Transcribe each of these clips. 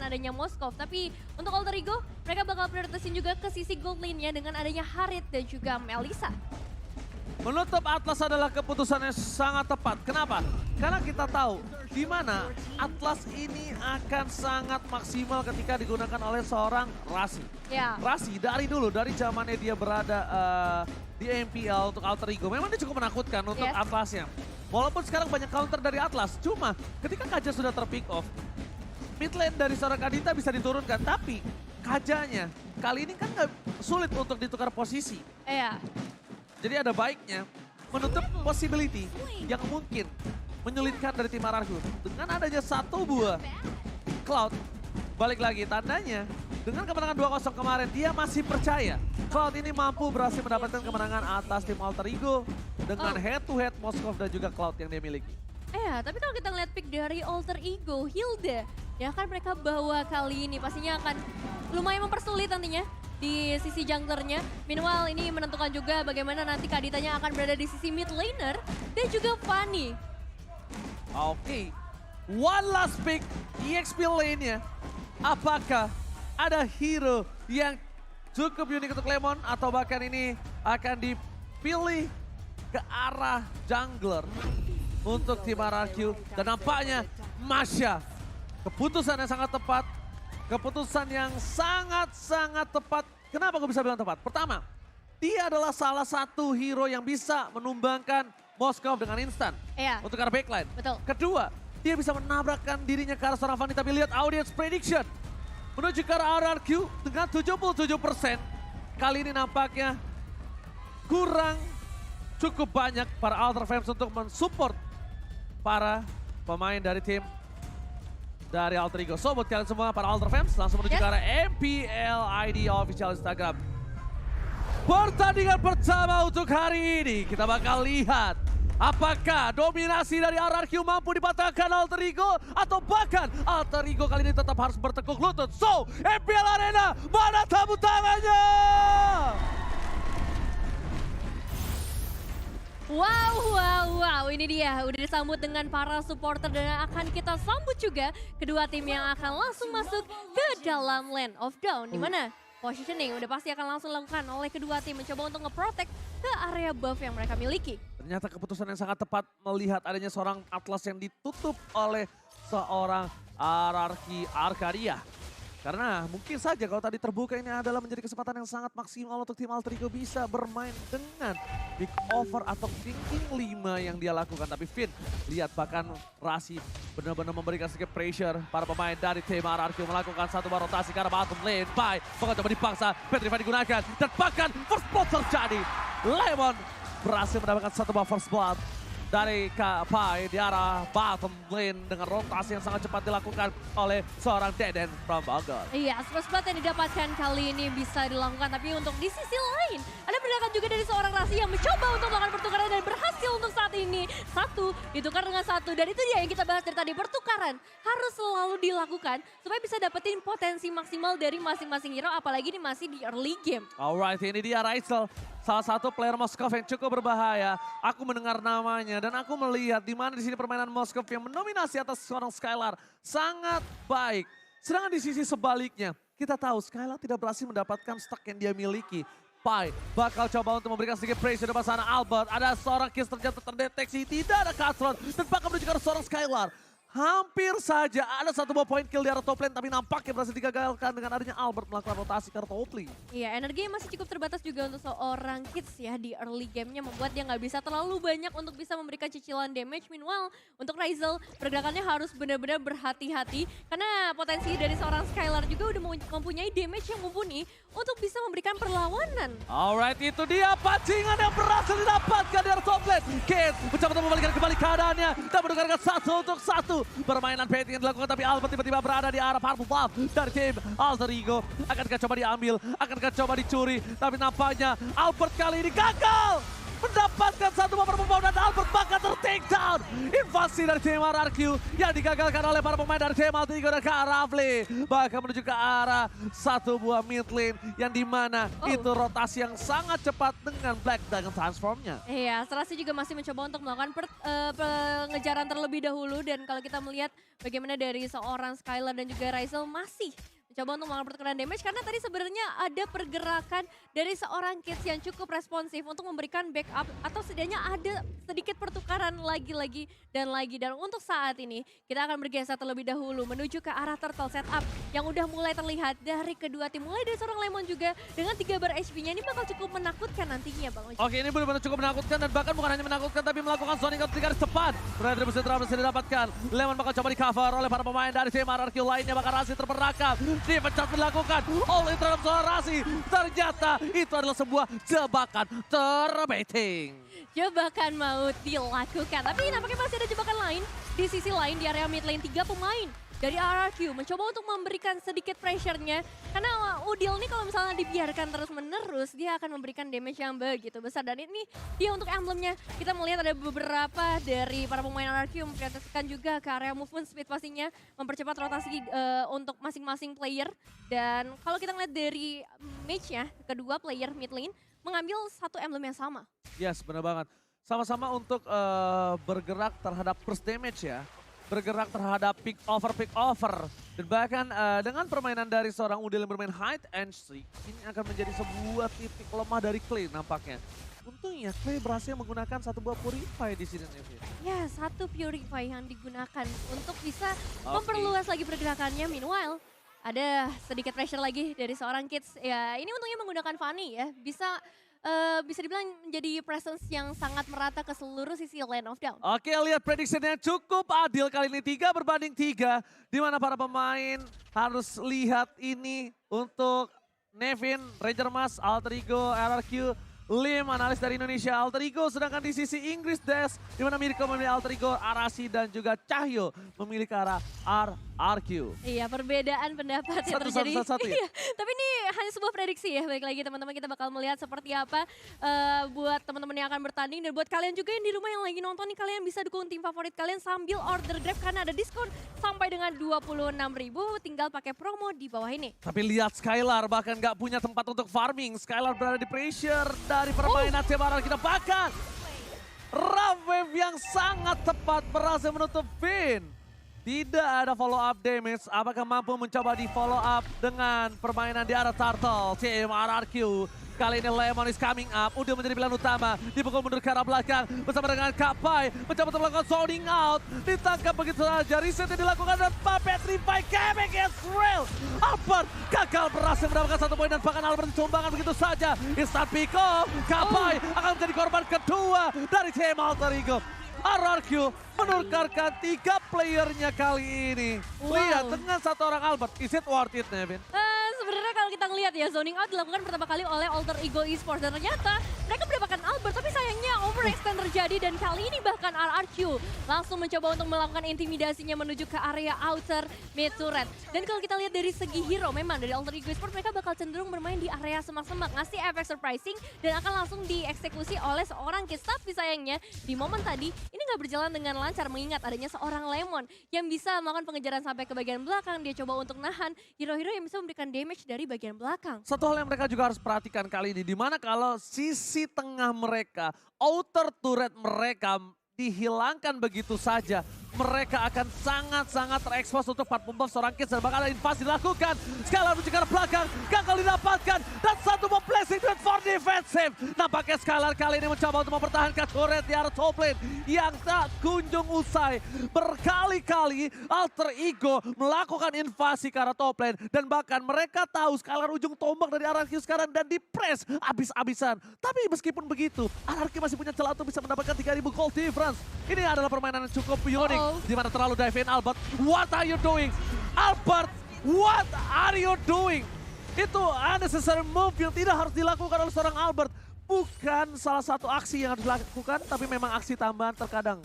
adanya Moskov. Tapi untuk Alter Ego, mereka bakal prioritasin juga ke sisi gold lane-nya dengan adanya Harit dan juga Melissa. Menutup Atlas adalah keputusan yang sangat tepat. Kenapa? Karena kita tahu di mana Atlas ini akan sangat maksimal ketika digunakan oleh seorang Rasi. Ya. Rasi dari dulu, dari zamannya dia berada di MPL untuk Alter Ego, memang dia cukup menakutkan untuk Yes. Atlasnya. Walaupun sekarang banyak counter dari Atlas, cuma ketika Kaja sudah terpick off, mid lane dari seorang Kadita bisa diturunkan, tapi Kajanya kali ini kan nggak sulit untuk ditukar posisi. Iya. Jadi ada baiknya menutup possibility yang mungkin menyulitkan dari tim RRQ. Dengan adanya satu buah Cloud, balik lagi tandanya dengan kemenangan 2-0 kemarin dia masih percaya Cloud ini mampu berhasil mendapatkan kemenangan atas tim Alter Ego dengan head to head Moskov dan juga Cloud yang dia miliki. Tapi kalau kita ngeliat pick dari Alter Ego, Hilda, ya kan mereka bawa kali ini pastinya akan lumayan mempersulit nantinya di sisi junglernya. Meanwhile ini menentukan juga bagaimana nanti Kaditanya akan berada di sisi mid laner dan juga Fanny. Oke, one last pick EXP lane-nya. Apakah ada hero yang cukup unik untuk Lemon atau bahkan ini akan dipilih ke arah jungler untuk tim RRQ. Dan nampaknya Masya, keputusan yang sangat tepat. Keputusan yang sangat-sangat tepat. Kenapa gue bisa bilang tepat? Pertama, dia adalah salah satu hero yang bisa menumbangkan Moskov dengan instan. Iya. Untuk arah backline. Betul. Kedua, dia bisa menabrakkan dirinya ke arah seorang Fanny. Tapi lihat audience prediction. Menuju ke arah RRQ dengan 77%. Kali ini nampaknya kurang cukup banyak para Ultra Flames untuk mensupport para pemain dari tim dari Alter Ego. So buat kalian semua para Ultra Fans langsung menuju ke arah MPL ID official Instagram. Pertandingan pertama untuk hari ini kita bakal lihat apakah dominasi dari RRQ mampu dipatahkan Alter Ego atau bahkan Alter Ego kali ini tetap harus bertekuk lutut. So MPL Arena mana tamu tangannya? Wow, ini dia udah disambut dengan para supporter dan akan kita sambut juga kedua tim yang akan langsung masuk ke dalam Land of Dawn. Dimana positioning udah pasti akan langsung dilakukan oleh kedua tim mencoba untuk nge-protect ke area buff yang mereka miliki. Ternyata keputusan yang sangat tepat melihat adanya seorang Atlas yang ditutup oleh seorang RRQ Arcadia. Karena mungkin saja kalau tadi terbuka ini adalah menjadi kesempatan yang sangat maksimal untuk tim Alter Ego bisa bermain dengan big over atau thinking 5 yang dia lakukan. Tapi Finn, lihat bahkan Rasi benar-benar memberikan sedikit pressure para pemain dari tim RRQ melakukan satu bar rotasi karena bottom lane. Bahkan coba dipaksa, Petrify digunakan dan bahkan first blood terjadi. Lemon berhasil mendapatkan satu bar first blood dari Pai di arah bottom lane dengan rotasi yang sangat cepat dilakukan oleh seorang Deden from Bogor. Iya, first blood yang didapatkan kali ini bisa dilakukan, tapi untuk di sisi lain ada pergerakan juga dari seorang Rasi yang mencoba untuk melakukan pertukaran dan berhasil untuk saat ini. Satu ditukar dengan satu dan itu dia yang kita bahas dari tadi, pertukaran harus selalu dilakukan supaya bisa dapetin potensi maksimal dari masing-masing hero apalagi ini masih di early game. Alright, ini dia Raisel. Salah satu player Moskov yang cukup berbahaya. Aku mendengar namanya dan aku melihat di mana di sini permainan Moskov yang mendominasi atas seorang Skylar sangat baik. Sedangkan di sisi sebaliknya, kita tahu Skylar tidak berhasil mendapatkan stack yang dia miliki. Pai bakal coba untuk memberikan sedikit pressure depan sana Albert. Ada seorang kiss terjatuh terdeteksi, tidak ada Cutthroat dan bakal menuju ke seorang Skylar. Hampir saja ada satu buah point kill di arah top lane tapi nampaknya berhasil digagalkan dengan adanya Albert melakukan rotasi ke arah top lane. Iya, energinya masih cukup terbatas juga untuk seorang Kids ya di early game-nya membuat dia nggak bisa terlalu banyak untuk bisa memberikan cicilan damage. Meanwhile, untuk Raisel pergerakannya harus benar-benar berhati-hati karena potensi dari seorang Skylar juga udah mempunyai damage yang mumpuni untuk bisa memberikan perlawanan. Alright, itu dia pancingan yang berhasil didapatkan di arah top lane. Kids mencoba untuk membalikan kembali keadaannya dan menukarkan 1-1. Permainan baiting yang dilakukan tapi Albert tiba-tiba berada di arah purple buff dari tim Alter Ego. Akankah coba diambil, akankah coba dicuri, tapi nampaknya Albert kali ini gagal. mendapatkan satu bumper pembawaan dan Albert bahkan ter-takedown. Invasi dari tim RRQ yang digagalkan oleh para pemain dari tim Altigo dan Kak Rafli. Bahkan menuju ke arah satu buah mid lane yang dimana itu rotasi yang sangat cepat dengan Black dengan transformnya. Iya, Strasi juga masih mencoba untuk melakukan pengejaran terlebih dahulu. Dan kalau kita melihat bagaimana dari seorang Skylar dan juga Raisel masih mencoba untuk melakukan pertukaran damage. Karena tadi sebenarnya ada pergerakan dari seorang Kids yang cukup responsif untuk memberikan backup. Atau setidaknya ada sedikit pertukaran lagi dan lagi. Dan untuk saat ini kita akan bergeser terlebih dahulu menuju ke arah turtle setup yang udah mulai terlihat dari kedua tim. Mulai dari seorang Lemon juga dengan 3 bar HP-nya ini bakal cukup menakutkan nantinya Bang Oji. Oke, ini benar-benar cukup menakutkan dan bahkan bukan hanya menakutkan tapi melakukan zoning out 3 garis tepat. Retribusi berhasil didapatkan. Lemon bakal coba di cover oleh para pemain dari tim RRQ lainnya, bakal Rasi terperangkap. Dipecat dilakukan oleh terhadap seorang Rasi. Ternyata itu adalah sebuah jebakan terbaiting. Jebakan maut dilakukan, tapi nampaknya masih ada jebakan lain. Di sisi lain di area mid lane 3 pemain dari RRQ mencoba untuk memberikan sedikit pressure-nya. Karena Udil ini kalau misalnya dibiarkan terus-menerus, dia akan memberikan damage yang begitu besar. Dan ini dia untuk emblemnya. Kita melihat ada beberapa dari para pemain RRQ memprioritaskan juga ke area movement speed pastinya. Mempercepat rotasi untuk masing-masing player. Dan kalau kita melihat dari match-nya, kedua player mid lane mengambil satu emblem yang sama. Yes, benar banget. Sama-sama untuk bergerak terhadap burst damage ya. Bergerak terhadap pick over. Dan bahkan dengan permainan dari seorang Udil yang bermain hide and seek, ini akan menjadi sebuah titik lemah dari Clay nampaknya. Untungnya Clay berhasil menggunakan satu buah Purify di sini. Ya, satu Purify yang digunakan untuk bisa memperluas lagi pergerakannya. Meanwhile, ada sedikit pressure lagi dari seorang Kids. Ya, ini untungnya menggunakan Fanny ya. Bisa dibilang menjadi presence yang sangat merata ke seluruh sisi Land of Dawn. Oke, lihat prediksinya cukup adil kali ini 3 berbanding 3. Di mana para pemain harus lihat ini untuk Nevin, Ranger Mas, Alter Ego, RRQ, Lim, analis dari Indonesia Alter Ego. Sedangkan di sisi Inggris Des, di mana Mirko memilih Alter Ego, Arasi dan juga Cahyo memilih ke arah RRQ. Iya, perbedaan pendapat yang terjadi. Satu ya? Iya, tapi ini hanya sebuah prediksi ya. Baik lagi teman-teman, kita bakal melihat seperti apa buat teman-teman yang akan bertanding. Dan buat kalian juga yang di rumah yang lagi nonton nih, kalian bisa dukung tim favorit kalian sambil order Grab karena ada diskon sampai dengan 26.000. Tinggal pakai promo di bawah ini. Tapi lihat Skylar bahkan gak punya tempat untuk farming. Skylar berada di pressure dari permainan tim RRQ kita. Bahkan Rough Wave yang sangat tepat berhasil menutup Finn. Tidak ada follow up damage. Apakah mampu mencoba di follow up dengan permainan di arah Turtle tim RRQ. Kali ini Lemon is coming up. Udah menjadi pilihan utama. Dipukul mundur ke arah belakang. Bersama dengan Kapai. Mencoba untuk melakukan zoning out. Ditangkap begitu saja. Reset yang dilakukan dan Petrify. Kemik Israel. Albert gagal berhasil mendapatkan 1 poin. Dan bahkan Albert disumbangkan begitu saja. Instant pick off. Kapai akan menjadi korban kedua dari tim Alter Ego. RRQ menukarkan 3 playernya kali ini. Lihat dengan 1 orang Albert. Is it worth it, Nevin? Sebenarnya kalau kita ngelihat ya, zoning out dilakukan pertama kali oleh Alter Ego Esports. Dan ternyata mereka mendapatkan Albert, tapi sayangnya overextend terjadi. Dan kali ini bahkan RRQ langsung mencoba untuk melakukan intimidasinya menuju ke area outer mid turret. Dan kalau kita lihat dari segi hero, memang dari Alter Ego Esports mereka bakal cenderung bermain di area semak-semak. Ngasih efek surprising dan akan langsung dieksekusi oleh seorang Kids. Tapi sayangnya di momen tadi, ini nggak berjalan dengan lancar mengingat adanya seorang Lemon yang bisa melakukan pengejaran sampai ke bagian belakang. Dia coba untuk nahan hero-hero yang bisa memberikan damage dari bagian belakang. Satu hal yang mereka juga harus perhatikan kali ini, dimana kalau sisi tengah mereka, outer turret mereka dihilangkan begitu saja, mereka akan sangat-sangat terekspos untuk part buff seorang Kids dan bakal ada invasi dilakukan. Skylar menuju ke belakang, gagal didapatkan dan satu buah blessing trade for defensive. Nampaknya Skylar kali ini mencoba untuk mempertahankan turret di arah top lane yang tak kunjung usai. Berkali-kali Alter Ego melakukan invasi ke arah top lane dan bahkan mereka tahu Skylar ujung tombak dari RRQ sekarang dan di-press abis-abisan. Tapi meskipun begitu, RRQ masih punya celah untuk bisa mendapatkan 3.000 gold difference. Ini adalah permainan yang cukup unik. Di mana terlalu dive in Albert. What are you doing? Albert, what are you doing? Itu unnecessary move yang tidak harus dilakukan oleh seorang Albert. Bukan salah satu aksi yang harus dilakukan, tapi memang aksi tambahan terkadang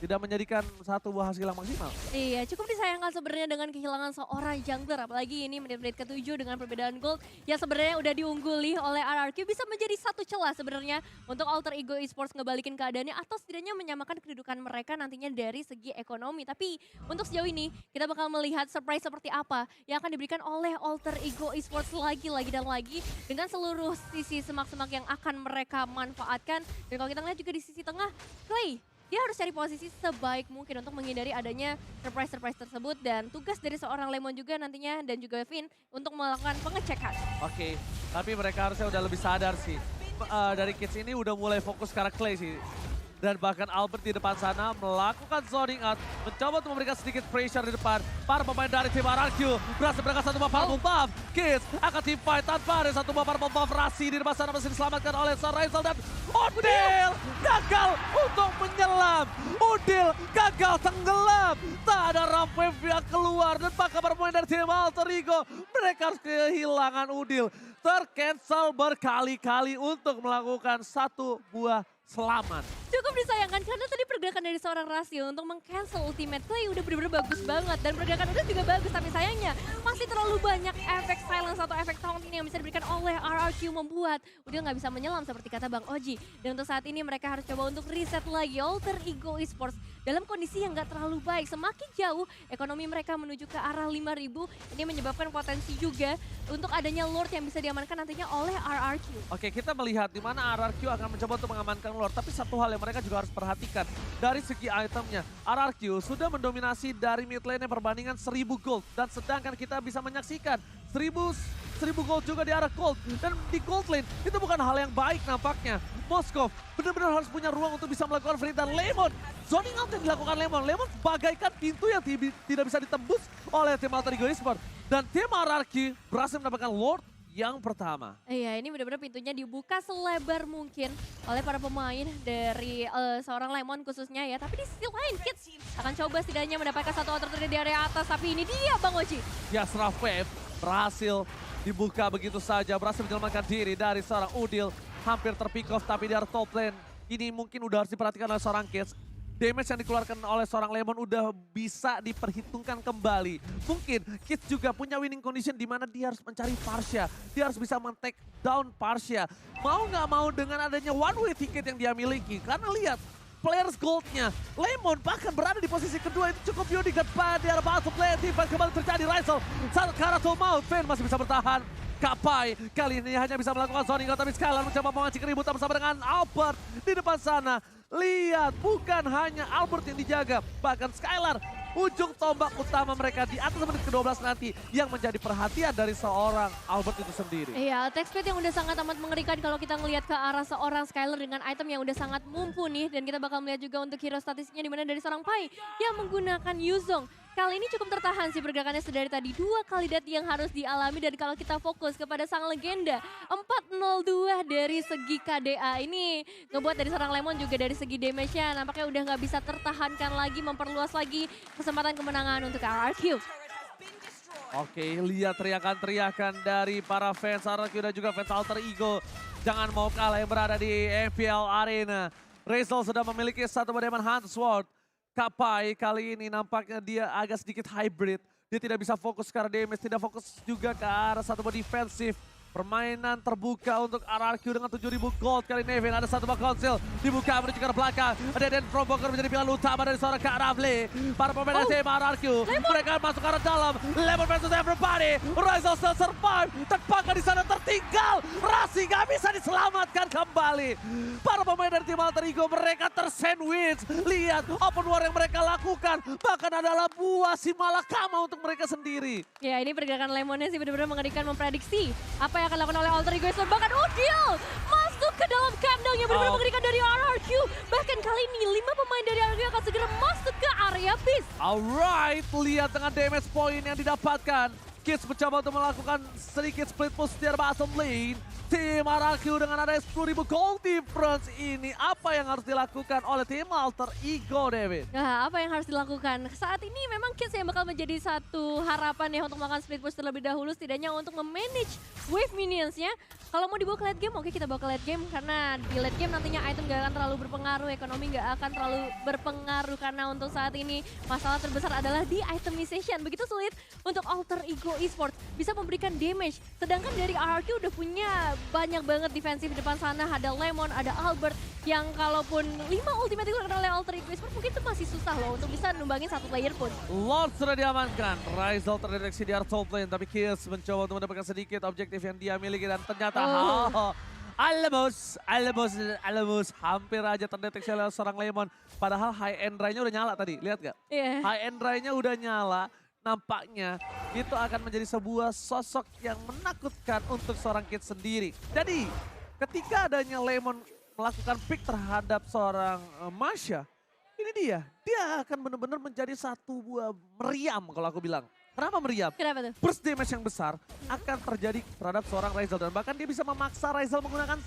tidak menjadikan satu buah hasil yang maksimal. Iya, cukup disayangkan sebenarnya dengan kehilangan seorang jungler. Apalagi ini menit-menit ke-7 dengan perbedaan gold yang sebenarnya udah diungguli oleh RRQ. Bisa menjadi satu celah sebenarnya untuk Alter Ego Esports ngebalikin keadaannya atau setidaknya menyamakan kedudukan mereka nantinya dari segi ekonomi. Tapi untuk sejauh ini kita bakal melihat surprise seperti apa yang akan diberikan oleh Alter Ego Esports lagi dan lagi dengan seluruh sisi semak-semak yang akan mereka manfaatkan. Dan kalau kita lihat juga di sisi tengah, Clay dia harus cari posisi sebaik mungkin untuk menghindari adanya surprise-surprise tersebut. Dan tugas dari seorang Lemon juga nantinya dan juga Vin untuk melakukan pengecekan. Oke, tapi mereka harusnya udah lebih sadar sih. Dari Kids ini udah mulai fokus ke arah Clay sih. Dan bahkan Albert di depan sana melakukan zoning out. Mencoba untuk memberikan sedikit pressure di depan. Para pemain dari tim RRQ berhasil berangkat satu purple buff. Kids akan team fight tanpa ada satu purple buff. Rasi di depan sana masih diselamatkan oleh Raisel dan Udil gagal untuk menyelam. Udil gagal tenggelam. Tak ada rampe yang keluar dan bahkan para pemain dari tim Alter Ego mereka harus kehilangan Udil. Tercancel berkali-kali untuk melakukan satu buah selamat. Cukup disayangkan karena tadi pergerakan dari seorang Rasio untuk meng-cancel ultimate Clay udah bener-bener bagus banget. Dan pergerakan udah juga bagus, tapi sayangnya masih terlalu banyak efek silence atau efek taunting yang bisa diberikan oleh RRQ membuat Udil nggak bisa menyelam seperti kata Bang Oji. Dan untuk saat ini mereka harus coba untuk reset lagi Alter Ego Esports dalam kondisi yang nggak terlalu baik. Semakin jauh ekonomi mereka menuju ke arah 5.000, ini menyebabkan potensi juga untuk adanya Lord yang bisa diamankan nantinya oleh RRQ. Oke, kita melihat di mana RRQ akan mencoba untuk mengamankan Lord. Tapi satu hal yang mereka juga harus perhatikan dari segi itemnya. RRQ sudah mendominasi dari mid lane perbandingan 1000 gold. Dan sedangkan kita bisa menyaksikan 1000 gold juga di arah gold. Dan di gold lane itu bukan hal yang baik nampaknya. Moskov benar-benar harus punya ruang untuk bisa melakukan free dan Lemon. Zoning out yang dilakukan Lemon. Lemon bagaikan pintu yang tidak bisa ditembus oleh tim Alter Ego Esports. Dan tim RRQ berhasil mendapatkan Lord yang pertama. Iya, ini benar-benar pintunya dibuka selebar mungkin oleh para pemain dari seorang Lemon khususnya ya. Tapi di sisi lain, Kids akan coba setidaknya mendapatkan satu outer di area atas. Tapi ini dia Bang Oji. Ya, Wave berhasil dibuka begitu saja. Berhasil menyelamatkan diri dari seorang Udil. Hampir terpick off tapi di arah top lane. Ini mungkin udah harus diperhatikan oleh seorang Kids. Damage yang dikeluarkan oleh seorang Lemon udah bisa diperhitungkan kembali. Mungkin Kids juga punya winning condition di mana dia harus mencari Parsha. Dia harus bisa men-take down Parsha. Mau nggak mau dengan adanya one way ticket yang dia miliki. Karena lihat players goldnya. Lemon bahkan berada di posisi kedua itu cukup unique. Pada arah batu player defense kembali terjadi. Raisel saat ke arah Maut. Fen masih bisa bertahan. Kapai kali ini hanya bisa melakukan zoning out, tapi Skylar mencoba memancing keributan bersama dengan Albert di depan sana. Lihat, bukan hanya Albert yang dijaga, bahkan Skylar ujung tombak utama mereka di atas menit ke-12 nanti yang menjadi perhatian dari seorang Albert itu sendiri. Iya, attack speed yang udah sangat amat mengerikan kalau kita ngelihat ke arah seorang Skylar dengan item yang udah sangat mumpuni. Dan kita bakal melihat juga untuk hero statistiknya di mana dari seorang Pai yang menggunakan Yuzong. Kali ini cukup tertahan sih pergerakannya sedari tadi. 2 kali death yang harus dialami dan kalau kita fokus kepada sang legenda 402 dari segi KDA ini ngebuat dari seorang Lemon juga dari segi damage-nya nampaknya udah nggak bisa tertahankan lagi, memperluas lagi kesempatan kemenangan untuk RRQ. Oke, lihat teriakan-teriakan dari para fans RRQ dan juga fans Alter Ego. Jangan mau kalah yang berada di MPL Arena. Raisel sudah memiliki satu Diamond Hunt Sword. Kapai kali ini nampaknya dia agak sedikit hybrid. Dia tidak bisa fokus ke arah damage, tidak fokus juga ke arah satu defensif. Permainan terbuka untuk RRQ dengan 7.000 gold kali ini. Ada satu bak konsil dibuka menuju ke arah belakang. Ada Den Provoker menjadi pilihan utama dari seorang Kak Rafli. Para pemain dari tim RRQ. Mereka masuk ke arah dalam. Lemon versus everybody. Raisel still survive. Terpakai di sana tertinggal. Rasi gak bisa diselamatkan kembali. Para pemain dari tim Alter Ego mereka tersandwich. Lihat open war yang mereka lakukan. Bahkan adalah buah si malakama untuk mereka sendiri. Ya ini pergerakan Lemonnya sih benar-benar mengerikan, memprediksi apa yang akan dilakukan oleh Alter Ego Esports. Bahkan Udil masuk ke dalam kandang yang benar-benar mengerikan dari RRQ. Bahkan kali ini 5 pemain dari RRQ akan segera masuk ke area Beast. Alright, lihat dengan damage point yang didapatkan. Kids mencoba untuk melakukan sedikit split push di bottom lane. Tim RRQ dengan ada 10.000 gold difference ini. Apa yang harus dilakukan oleh tim Alter Ego, David? Nah, apa yang harus dilakukan? Saat ini memang Kids yang bakal menjadi satu harapan ya untuk melakukan split push terlebih dahulu. Setidaknya untuk memanage wave minionsnya. Kalau mau dibawa ke late game, oke kita bawa ke late game. Karena di late game nantinya item gak akan terlalu berpengaruh. Ekonomi gak akan terlalu berpengaruh. Karena untuk saat ini masalah terbesar adalah di itemization. Begitu sulit untuk Alter Ego Esports bisa memberikan damage. Sedangkan dari RRQ udah punya banyak banget defensif di depan sana. Ada Lemon, ada Albert. Yang kalaupun 5 ultimate digunakan oleh Alter Ego Esports mungkin itu masih susah loh untuk bisa numbangin satu player pun. Lord sudah diamankan. Ryzel terdeteksi di top lane. Tapi Kills mencoba untuk mendapatkan sedikit objektif yang dia miliki. Dan ternyata Alamos hampir aja terdeteksi oleh seorang Lemon. Padahal high end ray-nya udah nyala tadi. Lihat gak? Iya. High end ray-nya udah nyala. Nampaknya itu akan menjadi sebuah sosok yang menakutkan untuk seorang Kids sendiri. Jadi ketika adanya Lemon melakukan pick terhadap seorang Masha, ini dia akan benar-benar menjadi satu buah meriam kalau aku bilang. Kenapa meriam? Kenapa tuh? Burst damage yang besar akan terjadi terhadap seorang Ryzel. Dan bahkan dia bisa memaksa Ryzel menggunakan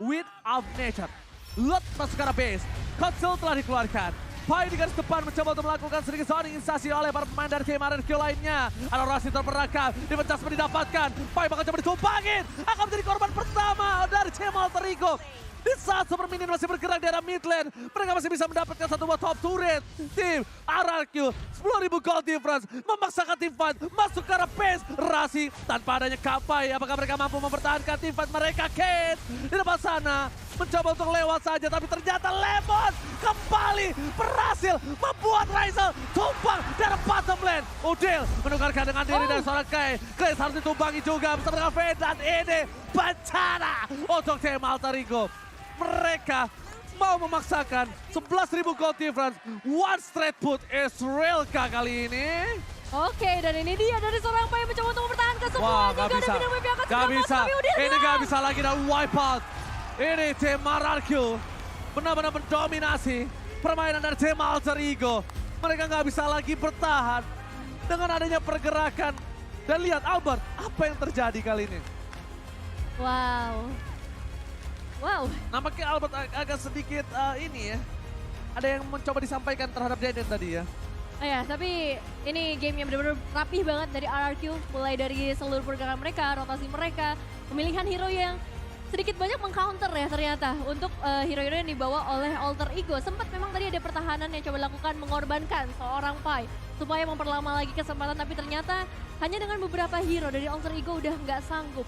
Wind of Nature. Lot masuk ke arah base. Konsol telah dikeluarkan. Pai di garis depan mencoba untuk melakukan sedikit zoning instasi oleh para pemain dari tim RRQ lainnya. Ada Rasi terperangkap, defense didapatkan. Pai bakal coba ditumpangin. Akan menjadi korban pertama dari tim Alter Ego. Di saat Super Minion masih bergerak di arah mid lane, mereka masih bisa mendapatkan satu buah top turret. Tim RRQ 10.000 gold difference memaksakan tim fight masuk ke arah base. Rasi tanpa adanya Kapai, apakah mereka mampu mempertahankan tim fight mereka? Kate di depan sana mencoba untuk lewat saja, tapi ternyata Lemon kembali berhasil membuat Ryzel tumbang dari bottom lane. Udil menukarkan dengan diri dari seorang Clay. Clay harus ditumbangi juga bersama dengan Fade, dan ini bencana untuk tim Alter Ego. Mereka mau memaksakan 11.000 gold difference. One straight put Israelka kali ini. Oke, dan ini dia dari seorang Pai mencoba untuk mempertahankan semuanya. Wah, gak bisa. Gak bisa. Ini gak bisa lagi dan wipe out. Ini tim RRQ benar-benar mendominasi permainan dari tim Alter Ego. Mereka gak bisa lagi bertahan dengan adanya pergerakan. Dan lihat Albert, apa yang terjadi kali ini? Wow. Nampaknya Albert agak sedikit ini ya. Ada yang mencoba disampaikan terhadap Deden tadi ya. Ya, tapi ini game yang benar-benar rapih banget dari RRQ. Mulai dari seluruh pergerakan mereka, rotasi mereka, pemilihan hero yang sedikit banyak meng-counter ya ternyata. Untuk hero-hero yang dibawa oleh Alter Ego. Sempat memang tadi ada pertahanan yang coba lakukan mengorbankan seorang Pai. Supaya memperlama lagi kesempatan, tapi ternyata hanya dengan beberapa hero dari Alter Ego udah nggak sanggup